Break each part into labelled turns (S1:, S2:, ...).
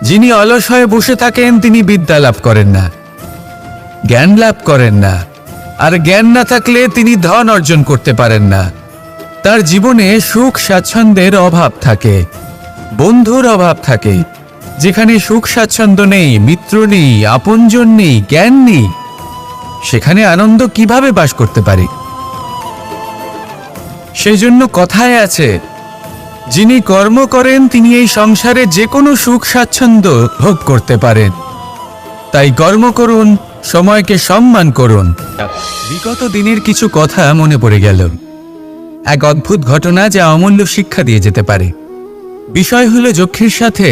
S1: যিনি অলস হয়ে বসে থাকেন তিনি বিদ্যা লাভ করেন না, জ্ঞান লাভ করেন না, আর জ্ঞান না থাকলে তিনি ধন অর্জন করতে পারেন না। তার জীবনে সুখ স্বাচ্ছন্দ্যের অভাব থাকে, বন্ধুর অভাব থাকে। যেখানে সুখ স্বাচ্ছন্দ্য নেই, মিত্র নেই, আপনজন নেই, জ্ঞান নেই, সেখানে আনন্দ কিভাবে বাস করতে পারে? সেজন্য কথায় আছে, যিনি কর্ম করেন তিনি এই সংসারে যে কোনো সুখ স্বাচ্ছন্দ্য ভোগ করতে পারেন। তাই কর্ম করুন, সময়কে সম্মান করুন। বিগত দিনের কিছু কথা মনে পড়ে গেল, এক অদ্ভুত ঘটনা যা অমূল্য শিক্ষা দিয়ে যেতে পারে। বিষয় হলো যক্ষের সাথে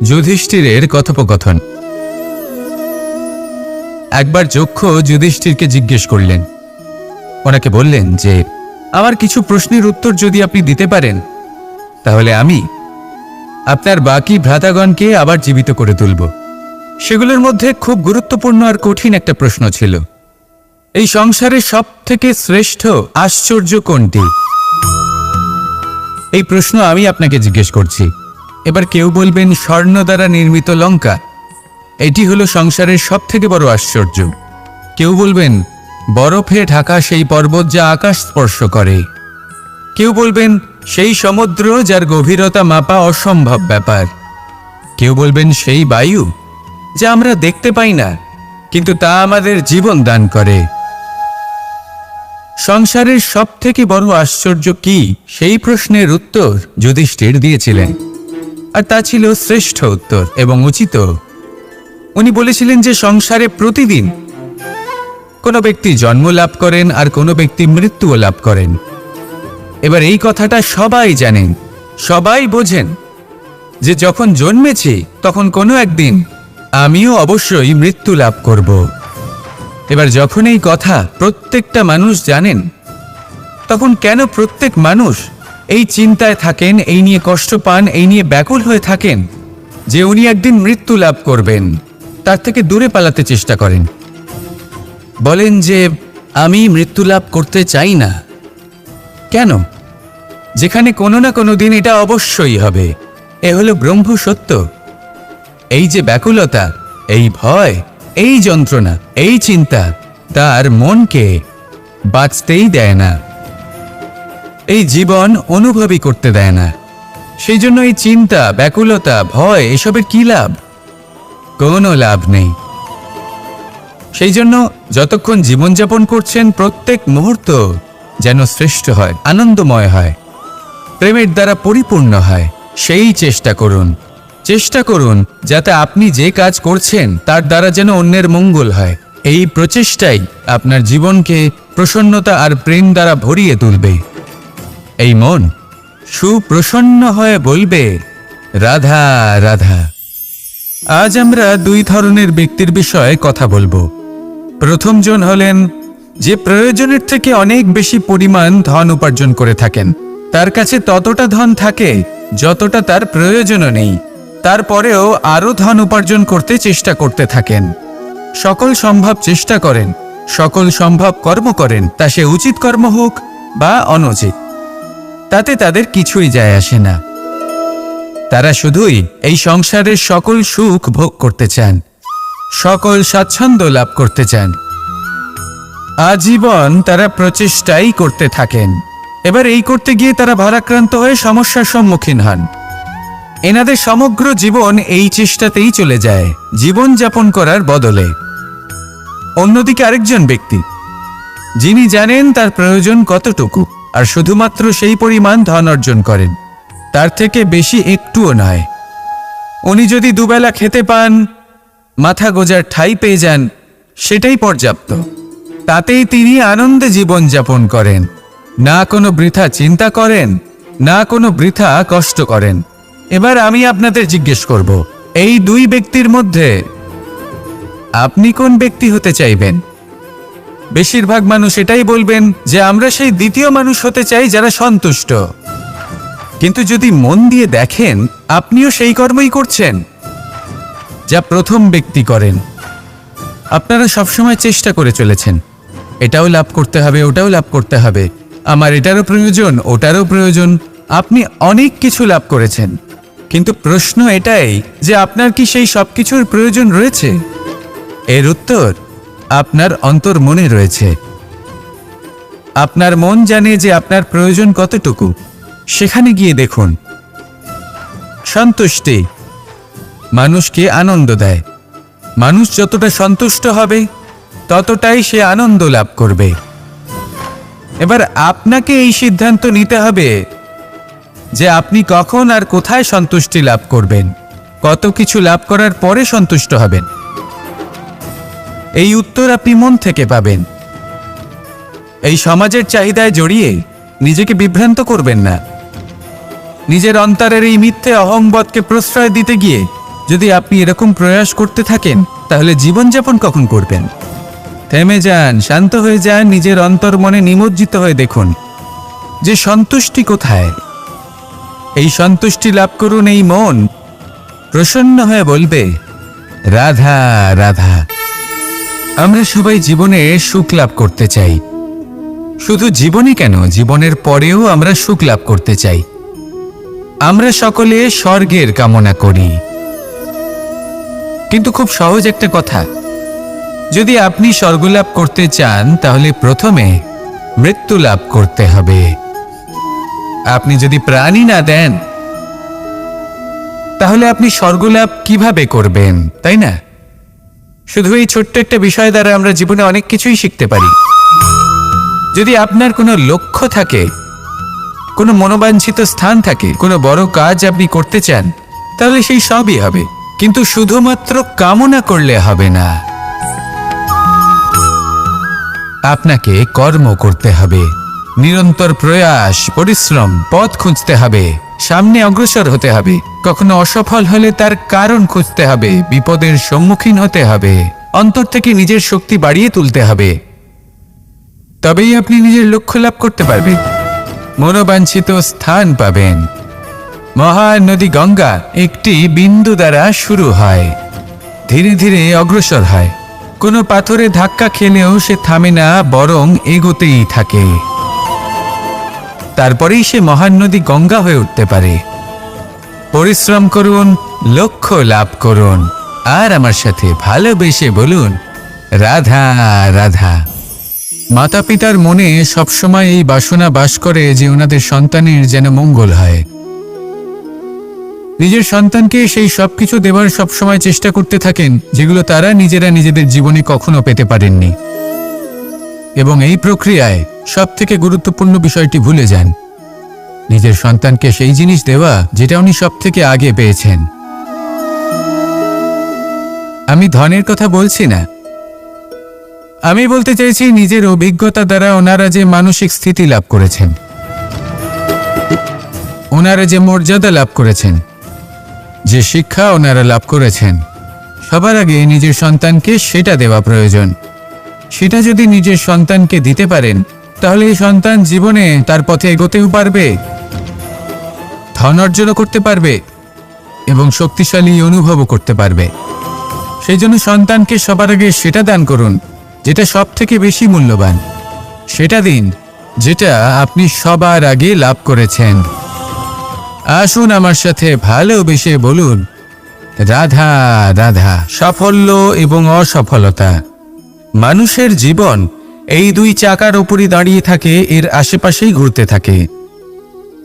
S1: যুধিষ্ঠিরের কথোপকথন। একবার যক্ষ যুধিষ্ঠিরকে জিজ্ঞেস করলেন, ওনাকে বললেন যে আমার কিছু প্রশ্নের উত্তর যদি আপনি দিতে পারেন তাহলে আমি আপনার বাকি ভ্রাতাগণকে আবার জীবিত করে তুলব। সেগুলোর মধ্যে খুব গুরুত্বপূর্ণ আর কঠিন একটা প্রশ্ন ছিল, এই সংসারে সব থেকে শ্রেষ্ঠ আশ্চর্য কোনটি? এই প্রশ্ন আমি আপনাকে জিজ্ঞেস করছি। এবার কেউ বলবেন স্বর্ণ দ্বারা নির্মিত লঙ্কা, এটি হলো সংসারের সব থেকে বড় আশ্চর্য। কেউ বলবেন বরফে ঢাকা সেই পর্বত যা আকাশ স্পর্শ করে। কেউ বলবেন সেই সমুদ্র যার গভীরতা মাপা অসম্ভব ব্যাপার। কেউ বলবেন সেই বায়ু যা আমরা দেখতে পাই না কিন্তু তা আমাদের জীবন দান করে। সংসারের সব থেকে বড় আশ্চর্য কি, সেই প্রশ্নের উত্তর যুধিষ্ঠির দিয়েছিলেন, আর তা ছিল শ্রেষ্ঠ উত্তর এবং উচিত। উনি বলেছিলেন যে সংসারে প্রতিদিন কোনো ব্যক্তি জন্ম লাভ করেন আর কোনো ব্যক্তি মৃত্যুও লাভ করেন। এবার এই কথাটা সবাই জানেন, সবাই বোঝেন যে যখন জন্মেছি তখন কোনো একদিন আমিও অবশ্যই মৃত্যু লাভ করব। এবার যখন এই কথা প্রত্যেকটা মানুষ জানেন, তখন কেন প্রত্যেক মানুষ এই চিন্তায় থাকেন, এই নিয়ে কষ্ট পান, এই নিয়ে ব্যাকুল হয়ে থাকেন যে উনি একদিন মৃত্যু লাভ করবেন, তার থেকে দূরে পালাতে চেষ্টা করেন? বলেন যে আমি মৃত্যু লাভ করতে চাই না। কেন? যেখানে কোনো না কোনো দিন এটা অবশ্যই হবে। এ হলো ব্রহ্ম সত্য। এই যে ব্যাকুলতা, এই ভয়, এই যন্ত্রণা, এই চিন্তা তার মনকে বাঁচতেই দেয় না, এই জীবন অনুভবই করতে দেয় না। সেই জন্য এই চিন্তা, ব্যাকুলতা, ভয় এসবের কি লাভ? কোনো লাভ নেই। সেই জন্য যতক্ষণ জীবনযাপন করছেন প্রত্যেক মুহূর্ত যেন শ্রেষ্ঠ হয়, আনন্দময় হয়, প্রেমের দ্বারা পরিপূর্ণ হয়, সেই চেষ্টা করুন। চেষ্টা করুন যাতে আপনি যে কাজ করছেন তার দ্বারা যেন অন্যের মঙ্গল হয়। এই প্রচেষ্টাই আপনার জীবনকে প্রসন্নতা আর প্রেম দ্বারা ভরিয়ে তুলবে। এই মন সুপ্রসন্ন হয়ে বলবে রাধা রাধা। আজ আমরা দুই ধরনের ব্যক্তির বিষয়ে কথা বলবো। প্রথমজন হলেন যে প্রয়োজনের থেকে অনেক বেশি পরিমাণ ধন উপার্জন করে থাকেন। তার কাছে ততটা ধন থাকে যতটা তার প্রয়োজনও নেই, তারপরেও আরও ধন উপার্জন করতে চেষ্টা করতে থাকেন। সকল সম্ভব চেষ্টা করেন, সকল সম্ভব কর্ম করেন, তা সে উচিত কর্ম হোক বা অনুচিত, তাতে তাদের কিছুই যায় আসে না। তারা শুধুই এই সংসারের সকল সুখ ভোগ করতে চান, সকল স্বাচ্ছন্দ্য লাভ করতে চান। আজীবন তারা প্রচেষ্টাই করতে থাকেন। এবার এই করতে গিয়ে তারা ভারাক্রান্ত হয়ে সমস্যার সম্মুখীন হন। এনাদের সমগ্র জীবন এই চেষ্টাতেই চলে যায়, জীবন যাপন করার বদলে। অন্যদিকে আরেকজন ব্যক্তি যিনি জানেন তার প্রয়োজন কতটুকু আর শুধুমাত্র সেই পরিমাণ ধন অর্জন করেন, তার থেকে বেশি একটুও নয়। উনি যদি দুবেলা খেতে পান, মাথা গোজার ঠাঁই পেয়ে যান, সেটাই পর্যাপ্ত। তাতেই তিনি আনন্দে জীবন যাপন করেন, না কোনো বৃথা চিন্তা করেন, না কোনো বৃথা কষ্ট করেন। এবার আমি আপনাদের জিজ্ঞেস করব, এই দুই ব্যক্তির মধ্যে আপনি কোন ব্যক্তি হতে চাইবেন? বেশিরভাগ মানুষ এটাই বলবেন যে আমরা সেই দ্বিতীয় মানুষ হতে চাই যারা সন্তুষ্ট। কিন্তু যদি মন দিয়ে দেখেন, আপনিও সেই কর্মই করছেন যা প্রথম ব্যক্তি করেন। আপনারা সবসময় চেষ্টা করে চলেছেন, এটাও লাভ করতে হবে, ওটাও লাভ করতে হবে, আমার এটারও প্রয়োজন, ওটারও প্রয়োজন। আপনি অনেক কিছু লাভ করেছেন, কিন্তু প্রশ্ন এটাই যে আপনার কি সেই সবকিছুর প্রয়োজন রয়েছে? এর উত্তর আপনার অন্তর্মনে রয়েছে। আপনার মন জানে যে আপনার প্রয়োজন কতটুকু। সেখানে গিয়ে দেখুন। সন্তুষ্টি মানুষকে আনন্দ দেয়। মানুষ যতটা সন্তুষ্ট হবে ততটাই সে আনন্দ লাভ করবে। এবার আপনাকে এই সিদ্ধান্ত নিতে হবে যে আপনি কখন আর কোথায় সন্তুষ্টি লাভ করবেন, কত কিছু লাভ করার পরে সন্তুষ্ট হবেন। এই উত্তর আপনি মন থেকে পাবেন। এই সমাজের চাহিদায় জড়িয়ে নিজেকে বিভ্রান্ত করবেন না। নিজের অন্তরের এই মিথ্যে অহংবোধকে প্রশ্রয় দিতে গিয়ে যদি আপনি এরকম প্রয়াস করতে থাকেন, তাহলে জীবনযাপন কখন করবেন? থেমে যান, শান্ত হয়ে যান, নিজের অন্তর্মনে নিমজ্জিত হয়ে দেখুন যে সন্তুষ্টি কোথায়। এই সন্তুষ্টি লাভ করুন। এই মন প্রসন্ন হয়ে বলবে, রাধা রাধা। আমরা সবাই জীবনে সুখ লাভ করতে চাই। শুধু জীবনে কেন, জীবনের পরেও আমরা সুখ লাভ করতে চাই। আমরা সকলে স্বর্গের কামনা করি। কিন্তু খুব সহজ একটা কথা, যদি আপনি স্বর্গ লাভ করতে চান তাহলে প্রথমে মৃত্যু লাভ করতে হবে। আপনি যদি প্রাণই না দেন তাহলে আপনি স্বর্গ লাভ কিভাবে করবেন, তাই না? শুধু এই ছোট্ট একটা বিষয় দ্বারা আমরা জীবনে অনেক কিছুই শিখতে পারি। যদি আপনার কোনো লক্ষ্য থাকে, কোনো মনোবাঞ্ছিত স্থান থাকে, কোনো বড় কাজ আপনি করতে চান, তাহলে সেই সবই হবে। কিন্তু শুধুমাত্র কামনা করলে হবে না, আপনাকে কর্ম করতে হবে। নিরন্তর প্রয়াস, পরিশ্রম, পথ খুঁজতে হবে, সামনে অগ্রসর হতে হবে। কখনো অসফল হলে তার কারণ খুঁজতে হবে, বিপদের সম্মুখীন হতে হবে, অন্তর থেকে নিজের শক্তি বাড়িয়ে তুলতে হবে। তবেই আপনি নিজের লক্ষ্য লাভ করতে পারবেন, মনোবাঞ্ছিত স্থান পাবেন। মহান নদী গঙ্গা একটি বিন্দু দ্বারা শুরু হয়, ধীরে ধীরে অগ্রসর হয়। কোনো পাথরে ধাক্কা খেলেও সে থামে না, বরং এগোতেই থাকে। তারপরেই সে মহান নদী গঙ্গা হয়ে উঠতে পারে। পরিশ্রম করুন, লক্ষ্য লাভ করুন, আর আমার সাথে ভালোবেসে বলুন, রাধা রাধা। মাতা পিতার মনে সবসময় এই বাসনা বাস করে যে ওনাদের সন্তানের যেন মঙ্গল হয়। নিজের সন্তানকে সেই সবকিছু দেওয়ার সবসময় চেষ্টা করতে থাকেন যেগুলো তারা নিজেরা নিজেদের জীবনে কখনো পেতে পারেননি। এবং এই প্রক্রিয়ায় সবথেকে গুরুত্বপূর্ণ বিষয়টি ভুলে যান, নিজের সন্তানকে সেই জিনিস দেওয়া যেটা উনি সবথেকে আগে পেয়েছেন। আমি ধনের কথা বলছি না, আমি বলতে চাইছি নিজের অভিজ্ঞতা দ্বারা ওনারা যে মানসিক স্থিতি লাভ করেছেন, ওনারা যে মর্যাদা লাভ করেছেন, যে শিক্ষা ওনারা লাভ করেছেন, সবার আগে নিজের সন্তানকে সেটা দেওয়া প্রয়োজন। সেটা যদি নিজের সন্তানকে দিতে পারেন, তাহলে এই সন্তান জীবনে তার পথে এগোতেও পারবে, ধন অর্জন করতে পারবে এবং শক্তিশালী অনুভবও করতে পারবে। সেই জন্য সন্তানকে সবার আগে সেটা দান করুন যেটা সব থেকে বেশি মূল্যবান। সেটা দিন যেটা আপনি সবার আগে লাভ করেছেন। আসুন আমার সাথে ভালোবেসে বলুন, রাধা রাধা। সাফল্য এবং অসফলতা, মানুষের জীবন এই দুই চাকার উপরই দাঁড়িয়ে থাকে, এর আশেপাশেই ঘুরতে থাকে।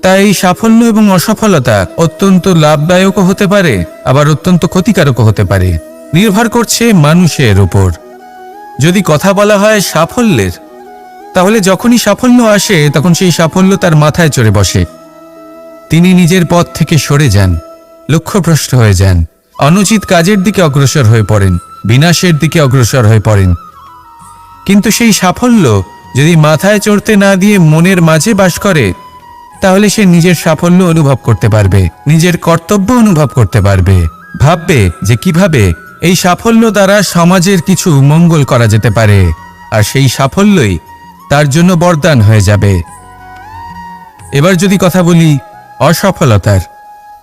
S1: তাই সাফল্য এবং অসফলতা অত্যন্ত লাভদায়কও হতে পারে, আবার অত্যন্ত ক্ষতিকারকও হতে পারে। নির্ভর করছে মানুষের উপর। যদি কথা বলা হয় সাফল্যের, তাহলে যখনই সাফল্য আসে তখন সেই সাফল্য তার মাথায় চড়ে বসে। তিনি নিজের পথ থেকে সরে যান, লক্ষ্যভ্রষ্ট হয়ে যান, অনুচিত কাজের দিকে অগ্রসর হয়ে পড়েন, বিনাশের দিকে অগ্রসর হয়ে পড়েন। কিন্তু সেই সাফল্য যদি মাথায় চড়তে না দিয়ে মনের মাঝে বাস করে, তাহলে সে নিজের সাফল্য অনুভব করতে পারবে, নিজের কর্তব্য অনুভব করতে পারবে, ভাববে যে কিভাবে এই সাফল্য দ্বারা সমাজের কিছু মঙ্গল করা যেতে পারে, আর সেই সাফল্যই তার জন্য বরদান হয়ে যাবে। এবার যদি কথা বলি অসফলতার,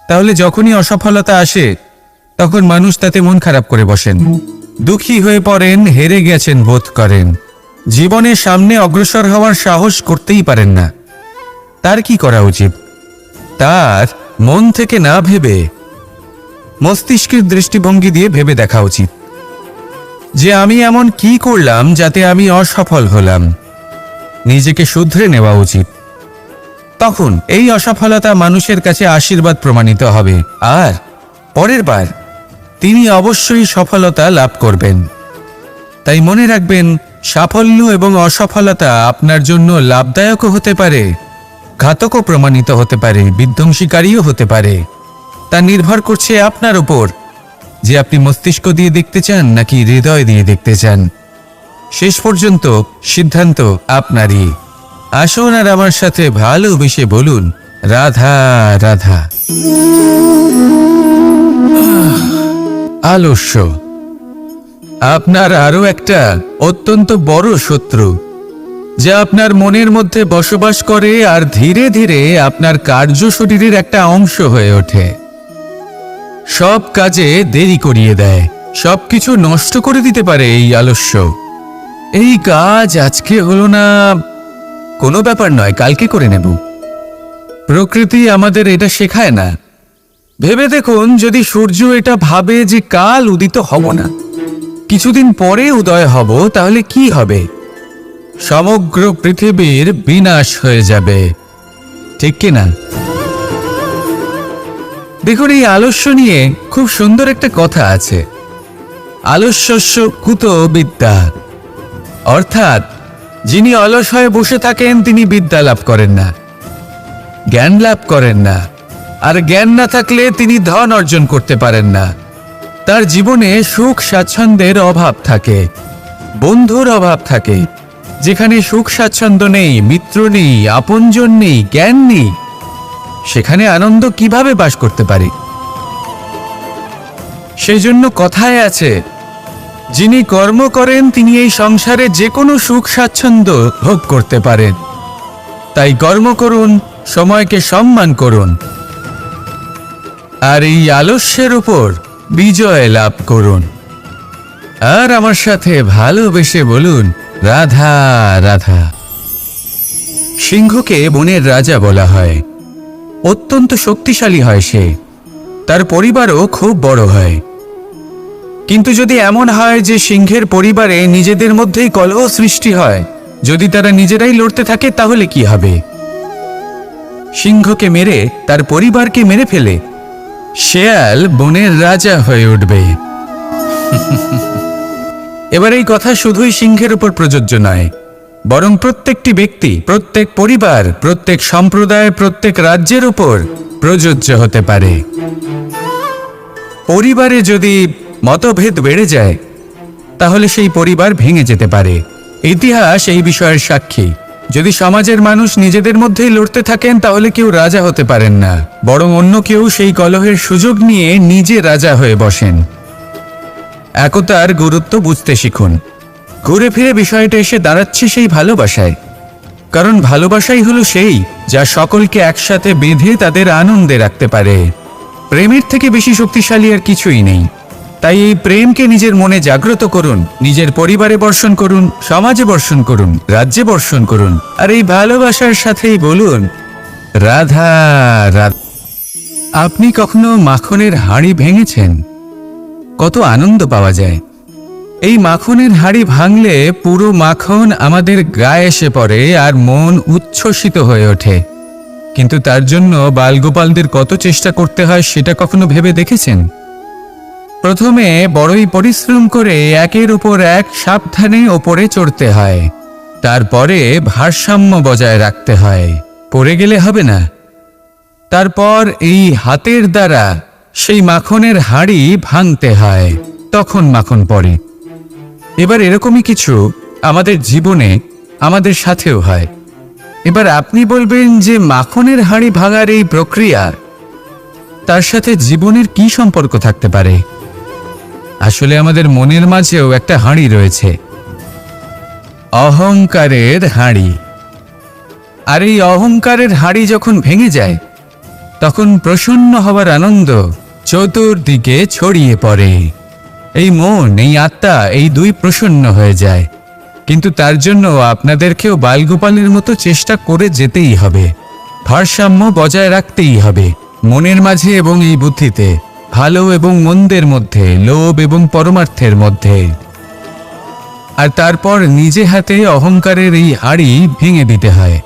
S1: তাহলে যখনই অসফলতা আসে তখন মানুষ তাতে মন খারাপ করে বসেন, দুঃখী হয়ে পড়েন, হেরে গেছেন বোধ করেন, জীবনের সামনে অগ্রসর হওয়ার সাহস করতেই পারেন না। তার কি করা উচিত? তার মন থেকে না ভেবে মস্তিষ্কের দৃষ্টিভঙ্গি দিয়ে ভেবে দেখা উচিত যে আমি এমন কি করলাম যাতে আমি অসফল হলাম। নিজেকে শুধরে নেওয়া উচিত। তখন এই অসফলতা মানুষের কাছে আশীর্বাদ প্রমাণিত হবে, আর পরের বার তিনি অবশ্যই সফলতা লাভ করবেন। তাই মনে রাখবেন, সাফল্য এবং অসফলতা আপনার জন্য লাভদায়কও হতে পারে, ঘাতকও প্রমাণিত হতে পারে, বিধ্বংসীকারীও হতে পারে। তা নির্ভর করছে আপনার উপর যে আপনি মস্তিষ্ক দিয়ে দেখতে চান নাকি হৃদয় দিয়ে দেখতে চান। শেষ পর্যন্ত সিদ্ধান্ত আপনারই। আসুন আর আমার সাথে ভালোবেসে বলুন, রাধা রাধা। আলস্য আপনার আরো একটা অত্যন্ত বড় শত্রু, যা আপনার মনের মধ্যে বসবাস করে আর ধীরে ধীরে আপনার কার্য শরীরের একটা অংশ হয়ে ওঠে। সব কাজে দেরি করিয়ে দেয়, সবকিছু নষ্ট করে দিতে পারে এই আলস্য। এই কাজ আজকে হলো না, কোনো ব্যাপার নয়, কালকে করে নেব। প্রকৃতি আমাদের এটা শেখায় না। ভেবে দেখুন, যদি সূর্য এটা ভাবে যে কাল উদিত হব না, কিছুদিন পরে উদয় হব, তাহলে কি হবে? সমগ্র পৃথিবীর বিনাশ হয়ে যাবে, ঠিক কিনা? দেখুন, এই আলস্য নিয়ে খুব সুন্দর একটা কথা আছে, আলস্যস্য কুত বিদ্যা। অর্থাৎ যিনি অলস হয়ে বসে থাকেন তিনি বিদ্যা লাভ করেন না, জ্ঞান লাভ করেন না, আর জ্ঞান না থাকলে তিনি ধন অর্জন করতে পারেন না। তার জীবনে সুখ স্বাচ্ছন্দ্যের অভাব থাকে, বন্ধুর অভাব থাকে। যেখানে সুখ স্বাচ্ছন্দ্য নেই, মিত্র নেই, আপনজন নেই, জ্ঞান নেই, সেখানে আনন্দ কিভাবে বাস করতে পারে? সেই জন্য কথায় আছে, যিনি কর্ম করেন তিনি এই সংসারে যে কোনো সুখ স্বাচ্ছন্দ্য ভোগ করতে পারেন। তাই কর্ম করুন, সময়কে সম্মান করুন, আর এই আলস্যের উপর বিজয় লাভ করুন। আর আমার সাথে ভালোবেসে বলুন, রাধা রাধা। সিংহকে বনের রাজা বলা হয়। অত্যন্ত শক্তিশালী হয় সে, তার পরিবারও খুব বড় হয়। কিন্তু যদি এমন হয় যে সিংহের পরিবারে নিজেদের মধ্যেই কলহ সৃষ্টি হয়, যদি তারা নিজেরাই লড়তে থাকে, তাহলে কি হবে? সিংহকে মেরে তার পরিবারকে মেরে ফেলে শেয়াল বনের রাজা হয়ে উঠবে। এবার এই কথা শুধুই সিংহের উপর প্রযোজ্য নয়, বরং প্রত্যেকটি ব্যক্তি, প্রত্যেক পরিবার, প্রত্যেক সম্প্রদায়, প্রত্যেক রাজ্যের উপর প্রযোজ্য হতে পারে। পরিবারে যদি মতভেদ বেড়ে যায়, তাহলে সেই পরিবার ভেঙে যেতে পারে। ইতিহাস এই বিষয়ের সাক্ষী। যদি সমাজের মানুষ নিজেদের মধ্যেই লড়তে থাকেন, তাহলে কেউ রাজা হতে পারেন না, বরং অন্য কেউ সেই কলহের সুযোগ নিয়ে নিজে রাজা হয়ে বসেন। একতার গুরুত্ব বুঝতে শিখুন। ঘুরে ফিরে বিষয়টা এসে দাঁড়াচ্ছে সেই ভালোবাসায়, কারণ ভালোবাসাই হলো সেই যা সকলকে একসাথে বেঁধে তাদের আনন্দে রাখতে পারে। প্রেমের থেকে বেশি শক্তিশালী আর কিছুই নেই। তাই এই প্রেমকে নিজের মনে জাগ্রত করুন, নিজের পরিবারে বর্ষণ করুন, সমাজে বর্ষণ করুন, রাজ্যে বর্ষণ করুন, আর এই ভালোবাসার সাথেই বলুন, রাধা রাধা। আপনি কখনো মাখনের হাঁড়ি ভেঙেছেন? কত আনন্দ পাওয়া যায়। এই মাখনের হাঁড়ি ভাঙলে পুরো মাখন আমাদের গায়ে এসে পড়ে আর মন উচ্ছ্বসিত হয়ে ওঠে। কিন্তু তার জন্য বালগোপালদের কত চেষ্টা করতে হয় সেটা কখনো ভেবে দেখেছেন? প্রথমে বড়ই পরিশ্রম করে একের উপর এক সাবধানে ওপরে চড়তে হয়, তারপরে ভারসাম্য বজায় রাখতে হয়, পড়ে গেলে হবে না। তারপর এই হাতের দ্বারা সেই মাখনের হাঁড়ি ভাঙতে হয়, তখন মাখন পড়ে। এবার এরকমই কিছু আমাদের জীবনে আমাদের সাথেও হয়। এবার আপনি বলবেন যে মাখনের হাঁড়ি ভাঙার এই প্রক্রিয়া, তার সাথে জীবনের কি সম্পর্ক থাকতে পারে? আসলে আমাদের মনের মাঝেও একটা হাঁড়ি রয়েছে, অহংকারের হাঁড়ি। আর এই অহংকারের হাঁড়ি যখন ভেঙে যায়, তখন প্রসন্ন হওয়ার আনন্দ চতুর্দিকে ছড়িয়ে পড়ে। এই মন, এই আত্মা, এই দুই প্রসন্ন হয়ে যায়। কিন্তু তার জন্য আপনাদেরকেও বালগোপালের মতো চেষ্টা করে যেতেই হবে, ভারসাম্য বজায় রাখতেই হবে, মনের মাঝে এবং এই বুদ্ধিতে, ভালো এবং মন্দের মধ্যে, লোভ এবং পরমার্থের মধ্যে। আর তারপর নিজে হাতে অহংকারের এই হাড়ি ভেঙে দিতে হয়।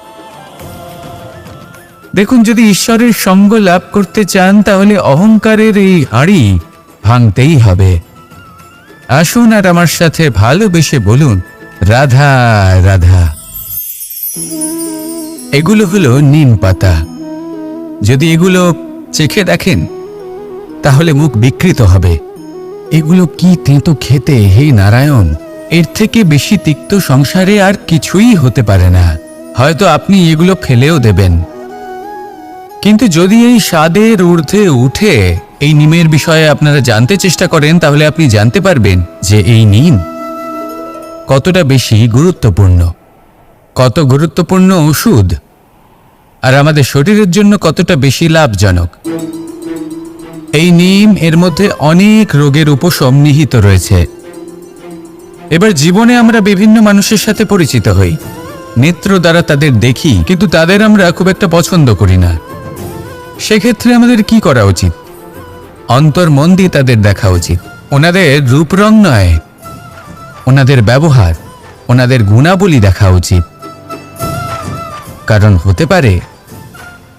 S1: দেখুন, যদি ঈশ্বরের সঙ্গ লাভ করতে চান তাহলে অহংকারের এই হাড়ি ভাঙতেই হবে। আসুন আর আমার সাথে ভালোবেসে বলুন, রাধা রাধা। এগুলো হলো নিম পাতা। যদি এগুলো চেখে দেখেন তাহলে মুখ বিকৃত হবে। এগুলো কি তেঁতো খেতে, হে নারায়ণ! এর থেকে বেশি তিক্ত সংসারে আর কিছুই হতে পারে না। হয়তো আপনি এগুলো ফেলেও দেবেন। কিন্তু যদি এই স্বাদের ঊর্ধ্বে উঠে এই নিমের বিষয়ে আপনারা জানতে চেষ্টা করেন তাহলে আপনি জানতে পারবেন যে এই নিম কতটা বেশি গুরুত্বপূর্ণ, কত গুরুত্বপূর্ণ ওষুধ, আর আমাদের শরীরের জন্য কতটা বেশি লাভজনক। এই নিম, এর মধ্যে অনেক রোগের উপশম নিহিত রয়েছে। এবার জীবনে আমরা বিভিন্ন মানুষের সাথে পরিচিত হই, নেত্র দ্বারা তাদের দেখি, কিন্তু তাদের আমরা খুব একটা পছন্দ করি না। সেক্ষেত্রে আমাদের কি করা উচিত? অন্তর মন দিয়ে তাদের দেখা উচিত। ওনাদের রূপ রং নয়, ওনাদের ব্যবহার, ওনাদের গুণাবলী দেখা উচিত। কারণ হতে পারে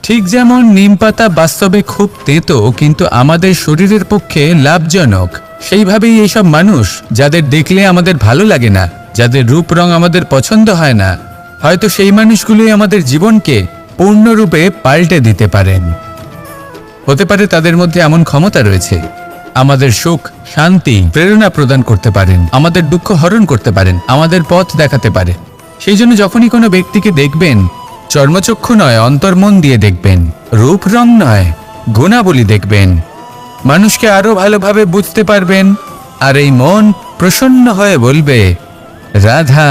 S1: ঠিক যেমন নিম পাতা বাস্তবে খুব তেতো কিন্তু আমাদের শরীরের পক্ষে লাভজনক, সেইভাবেই এইসব মানুষ যাদের দেখলে আমাদের ভালো লাগে না, যাদের রূপ রং আমাদের পছন্দ হয় না, হয়তো সেই মানুষগুলোই আমাদের জীবনকে পূর্ণরূপে পাল্টে দিতে পারেন। হতে পারে তাদের মধ্যে এমন ক্ষমতা রয়েছে, আমাদের সুখ, শান্তি, প্রেরণা প্রদান করতে পারেন, আমাদের দুঃখ হরণ করতে পারেন, আমাদের পথ দেখাতে পারে। সেই জন্য যখনই কোনো ব্যক্তিকে দেখবেন, চর্মচক্ষু নয়, অন্তর্মন দিয়ে দেখবেন, রূপ রং নয়, গুণাবলী দেখবেন। মানুষকে আরো ভালোভাবে বুঝতে পারবেন, আর এই মন প্রসন্ন হয়ে বলবে, রাধা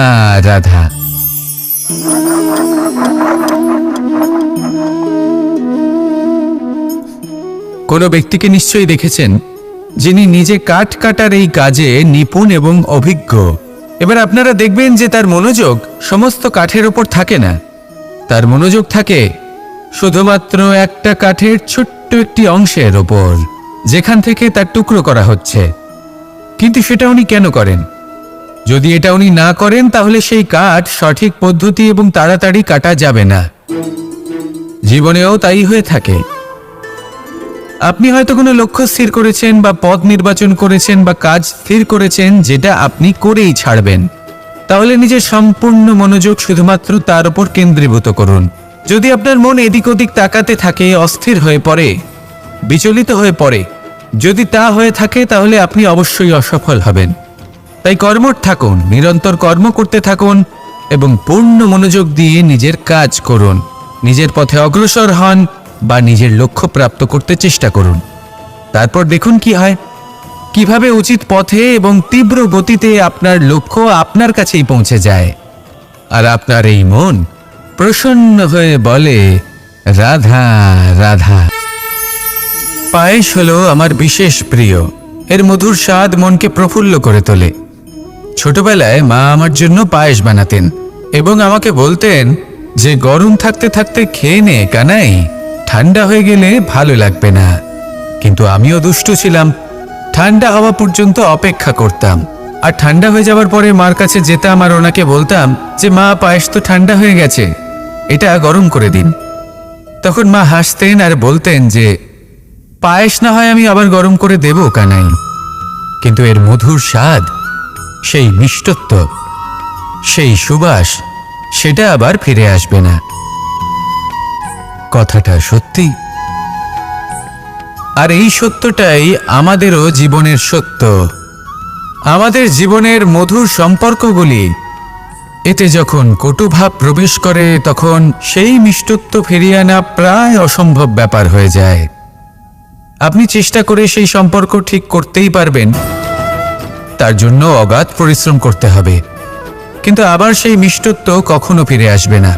S1: রাধা। কোনো ব্যক্তিকে নিশ্চয়ই দেখেছেন যিনি নিজে কাঠ কাটার এই কাজে নিপুণ এবং অভিজ্ঞ। এবার আপনারা দেখবেন যে তার মনোযোগ সমস্ত কাঠের ওপর থাকে না, তার মনোযোগ থাকে শুধুমাত্র একটা কাঠের ছোট্ট একটি অংশের ওপর, যেখান থেকে তার টুকরো করা হচ্ছে। কিন্তু সেটা উনি কেন করেন? যদি এটা উনি না করেন তাহলে সেই কাঠ সঠিক পদ্ধতি এবং তাড়াতাড়ি কাটা যাবে না। জীবনেও তাই হয়ে থাকে। আপনি হয়তো কোনো লক্ষ্য স্থির করেছেন বা পথ নির্বাচন করেছেন বা কাজ স্থির করেছেন যেটা আপনি করেই ছাড়বেন। তাহলে নিজের সম্পূর্ণ মনোযোগ শুধুমাত্র তার উপর কেন্দ্রীভূত করুন। যদি আপনার মন এদিক ওদিক তাকাতে থাকে, অস্থির হয়ে পড়ে, বিচলিত হয়ে পড়ে, যদি তা হয়ে থাকে তাহলে আপনি অবশ্যই অসফল হবেন। তাই কর্মঠ থাকুন, নিরন্তর কর্ম করতে থাকুন এবং পূর্ণ মনোযোগ দিয়ে নিজের কাজ করুন। নিজের পথে অগ্রসর হন বা নিজের লক্ষ্য প্রাপ্ত করতে চেষ্টা করুন। তারপর দেখুন কি হয়, কিভাবে উচিত পথে এবং তীব্র গতিতে আপনার লক্ষ্য আপনার কাছেই পৌঁছে যায়। আর আপনার এই মন প্রসন্ন হয়ে বলে, রাধা রাধা। পায়েস হলো আমার বিশেষ প্রিয়। এর মধুর স্বাদ মনকে প্রফুল্ল করে তোলে। ছোটবেলায় মা আমার জন্য পায়েস বানাতেন এবং আমাকে বলতেন যে গরম থাকতে থাকতে খেয়ে নে কানাই, ঠান্ডা হয়ে গেলে ভালো লাগবে না। কিন্তু আমিও দুষ্টু ছিলাম, ঠান্ডা হওয়া পর্যন্ত অপেক্ষা করতাম, আর ঠান্ডা হয়ে যাওয়ার পরে মার কাছে যেতাম আর ওনাকে বলতাম যে মা, পায়েস তো ঠান্ডা হয়ে গেছে, এটা গরম করে দিন। তখন মা হাসতেন আর বলতেন যে পায়েস না হয় আমি আবার গরম করে দেব কানাই, কিন্তু এর মধুর স্বাদ, সেই মিষ্টত্ব, সেই সুবাস, সেটা আবার ফিরে আসবে না। কথাটা সত্যি। আর এই সত্যটাই আমাদেরও জীবনের সত্য। আমাদের জীবনের মধুর সম্পর্কগুলি, এতে যখন কটুভাব প্রবেশ করে তখন সেই মিষ্টত্ব ফিরিয়ে আনা প্রায় অসম্ভব ব্যাপার হয়ে যায়। আপনি চেষ্টা করে সেই সম্পর্ক ঠিক করতেই পারবেন, তার জন্য অগাধ পরিশ্রম করতে হবে, কিন্তু আবার সেই মিষ্টত্ব কখনো ফিরে আসবে না।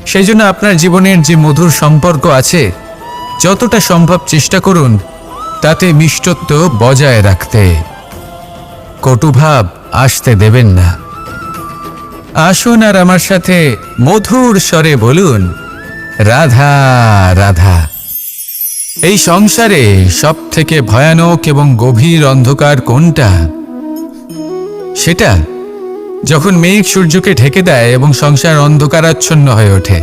S1: সেই জন্য আপনার জীবনের যে মধুর সম্পর্ক আছে, যতটা সম্ভব চেষ্টা করুন তাতে মিষ্টত্ব বজায় রাখতে। কটুভাব আসতে দেবেন না। আসুন আর আমার সাথে মধুর স্বরে বলুন, রাধা রাধা। এই সংসারে সব থেকে ভয়ানক এবং গভীর অন্ধকার কোনটা? সেটা যখন মেঘ সূর্যকে ঢেকে দেয় এবং সংসার অন্ধকারাচ্ছন্ন হয়ে ওঠে,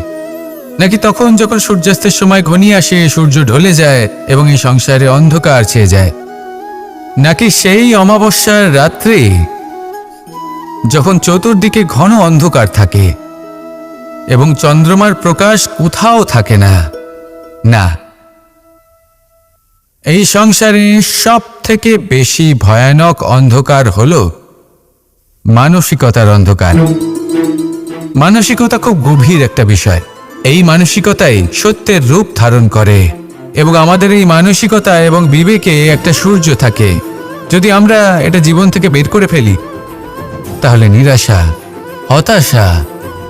S1: নাকি তখন যখন সূর্যাস্তের সময় ঘনিয়ে আসে, সূর্য ঢলে যায় এবং এই সংসারে অন্ধকার ছেয়ে যায়, নাকি সেই অমাবস্যার রাত্রি যখন চতুর্দিকে ঘন অন্ধকার থাকে এবং চন্দ্রমার প্রকাশ কোথাও থাকে না? না, এই সংসারে সব থেকে বেশি ভয়ানক অন্ধকার হলো মানসিকতার অন্ধকার। মানসিকতা খুব গভীর একটা বিষয়। এই মানসিকতাই সত্যের রূপ ধারণ করে এবং আমাদের এই মানসিকতা এবং বিবেকে একটা সূর্য থাকে। যদি আমরা এটা জীবন থেকে বের করে ফেলি, তাহলে নিরাশা, হতাশা,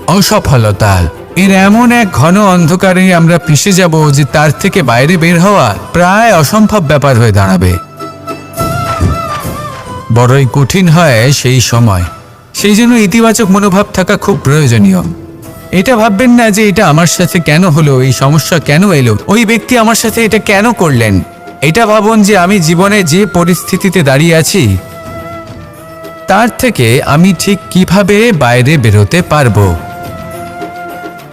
S1: অসফলতা এর এমন এক ঘন অন্ধকারে আমরা পিষে যাব যে তার থেকে বাইরে বের হওয়া প্রায় অসম্ভব ব্যাপার হয়ে দাঁড়াবে। বড়ই কঠিন হয় সেই সময়। সেই জন্য ইতিবাচক মনোভাব থাকা খুব প্রয়োজনীয়। এটা ভাববেন না যে এটা আমার সাথে কেন হলো, এই সমস্যা কেন এলো, ওই ব্যক্তি আমার সাথে এটা কেন করলেন। এটা ভাবুন যে আমি জীবনে যে পরিস্থিতিতে দাঁড়িয়ে আছি তার থেকে আমি ঠিক কিভাবে বাইরে বেরোতে পারবো।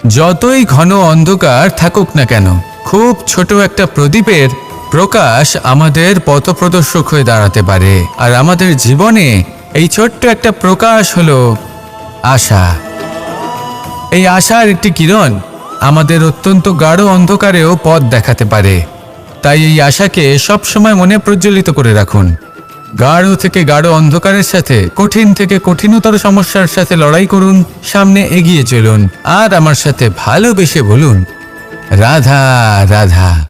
S1: যতই ঘন অন্ধকার থাকুক না কেন, খুব ছোট একটা প্রদীপের প্রকাশ আমাদের পথপ্রদর্শক হয়ে দাঁড়াতে পারে। আর আমাদের জীবনে এই ছোট্ট একটা প্রকাশ হলো আশা। এই আশার একটি কিরণ আমাদের অত্যন্ত গাঢ় অন্ধকারেও পথ দেখাতে পারে। তাই এই আশাকে সবসময় মনে প্রজ্বলিত করে রাখুন। গাঢ় থেকে গাঢ় অন্ধকারের সাথে, কঠিন থেকে কঠিনতর সমস্যার সাথে লড়াই করুন, সামনে এগিয়ে চলুন আর আমার সাথে ভালোবেসে বলুন, রাধা রাধা।